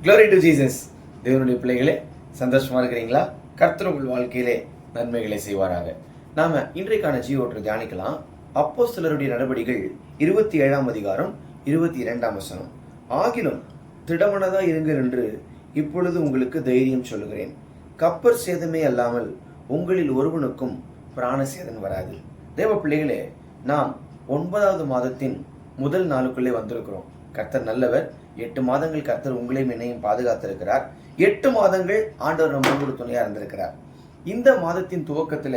Glory to Jesus. தேவனுடைய பிள்ளைகளே, சந்தோஷமா இருக்கிறீங்களா? கர்த்தர் உங்கள் வாழ்க்கையிலே நன்மைகளை செய்வாராக. நாம இன்றைக்கான ஜீவோற்றை தியானிக்கலாம். அப்போஸ்தலருடைய நடபடிகள் 27ஆம் அதிகாரம் 22ஆம் வசனம். ஆகிலும் திடமனதா இருங்கள் என்று இப்பொழுது உங்களுக்கு தைரியம் சொல்லுகிறேன். கப்பர் சேதமே அல்லாமல் உங்களில் ஒருவனுக்கும் பிராண சேதம் வராது. தேவ பிள்ளைகளே, நாம் 9வது மாதத்தின் முதல் நாளுக்குள்ளே வந்திருக்கிறோம். கர்த்தர் நல்லவர். 8 மாதங்கள் கர்த்தர் உங்களையும் என்னையும் பாதுகாத்திருக்கிறார். 8 மாதங்கள் ஆண்டவர் நம்மளோட துணையா இருந்திருக்கிறார். இந்த மாதத்தின் துவக்கத்துல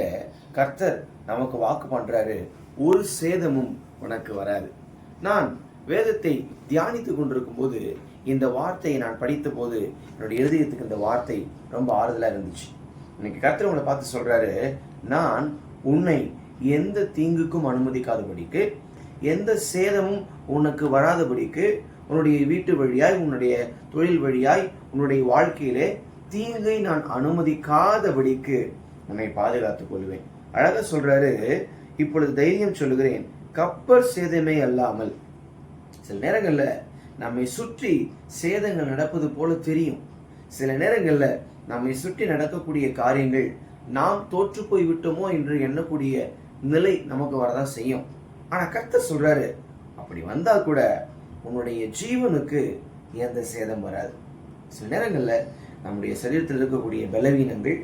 கர்த்தர் நமக்கு வாக்கு பண்றாரு, ஒரு சேதமும் உனக்கு வராது. நான் வேதத்தை தியானித்து கொண்டிருக்கும் போது இந்த வார்த்தையை நான் படித்த போது என்னுடைய இருதயத்துக்கு இந்த வார்த்தை ரொம்ப ஆறுதலா இருந்துச்சு. இன்னைக்கு கர்த்தர் உங்களை பார்த்து சொல்றாரு, நான் உன்னை எந்த தீங்குக்கும் அனுமதிக்காதபடிக்கு, எந்த சேதமும் உனக்கு வராதபடிக்கு, உன்னுடைய வீட்டு வழியாய், உன்னுடைய தொழில் வழியாய், உன்னுடைய வாழ்க்கையிலே தீங்கை நான் அனுமதிக்காதபடிக்கு உன்னை பாதுகாத்துக் கொள்வேன். அழகா சொல்றாரு, இப்பொழுது தைரியம் சொல்லுகிறேன், கப்பர் சேதமே அல்லாமல். சில நேரங்கள்ல நம்மை சுற்றி சேதங்கள் நடப்பது போல தெரியும். சில நேரங்கள்ல நம்மை சுற்றி நடக்கக்கூடிய காரியங்கள் நாம் தோற்று போய் விட்டோமோ என்று எண்ணக்கூடிய நிலை நமக்கு வரதான் செய்யும். ஆனா கர்த்தர் சொல்றாரு, அப்படி வந்தா கூட உன்னுடைய ஜீவனுக்கு எந்த சேதம் வராது. சில நேரங்கள்ல நம்முடைய சரீரத்தில் இருக்கக்கூடிய பலவீனங்கள்,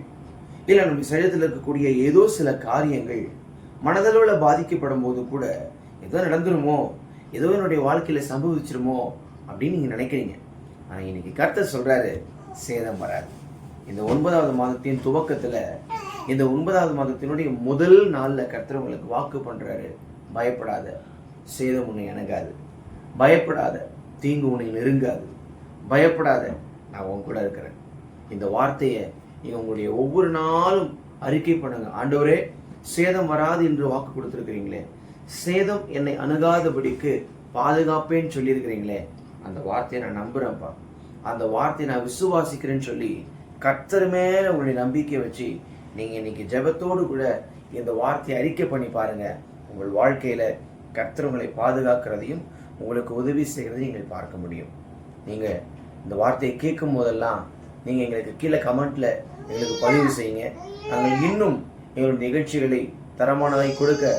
இல்ல நம்முடைய சரீரத்தில் இருக்கக்கூடிய ஏதோ சில காரியங்கள் மனதளவுல பாதிக்கப்படும் போது கூட ஏதோ நடந்துருமோ, ஏதோ என்னுடைய வாழ்க்கையில சம்பவிச்சிருமோ அப்படின்னு நீங்க நினைக்கிறீங்க. ஆனா இன்னைக்கு கர்த்தர் சொல்றாரு, சேதம் வராது. இந்த 9வது மாதத்தின் துவக்கத்துல, இந்த 9வது மாதத்தினுடைய முதல் நாள்ல கர்த்தர் உங்களுக்கு வாக்கு பண்றாரு, பயப்படாத, சேதம் உன்னை அணுகாது. பயப்படாத, தீங்கு உன்னை நெருங்காது. பயப்படாத, நான் உன் கூட இருக்கிறேன். இந்த வார்த்தையை நீங்க உங்களுடைய ஒவ்வொரு நாளும் அறிக்கை பண்ணுங்க. ஆண்டவரே, சேதம் வராது என்று வாக்கு கொடுத்திருக்கிறீங்களே, சேதம் என்னை அணுகாதபடிக்கு பாதுகாப்பேன்னு சொல்லியிருக்கிறீங்களே, அந்த வார்த்தையை நான் நம்புறேன்ப்பா, அந்த வார்த்தையை நான் விசுவாசிக்கிறேன்னு சொல்லி கர்த்தர் மேல உங்களுடைய நம்பிக்கை வச்சு நீங்க இன்னைக்கு ஜெபத்தோடு கூட இந்த வார்த்தையை அறிக்கை பண்ணி பாருங்க. உங்கள் வாழ்க்கையில கர்த்தர் உங்களை பாதுகாக்கிறதையும் உங்களுக்கு உதவி செய்கிறதையும் நீங்கள் பார்க்க முடியும். நீங்க இந்த வார்த்தையை கேட்கும் போதெல்லாம் நீங்க எங்களுக்கு கீழே கமெண்ட்ல எங்களுக்கு பதிவு செய்யுங்க. நாங்கள் இன்னும் எங்களுடைய நிகழ்ச்சிகளை தரமானதை கொடுக்க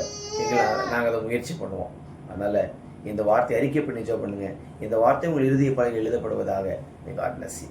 நாங்கள் அதை முயற்சி பண்ணுவோம். அதனால இந்த வார்த்தை அறிக்கை பண்ணி ஜெபம் பண்ணுங்க. இந்த வார்த்தை உங்கள் இறுதிய பலகையில் எழுதப்படுவதாக. God bless you.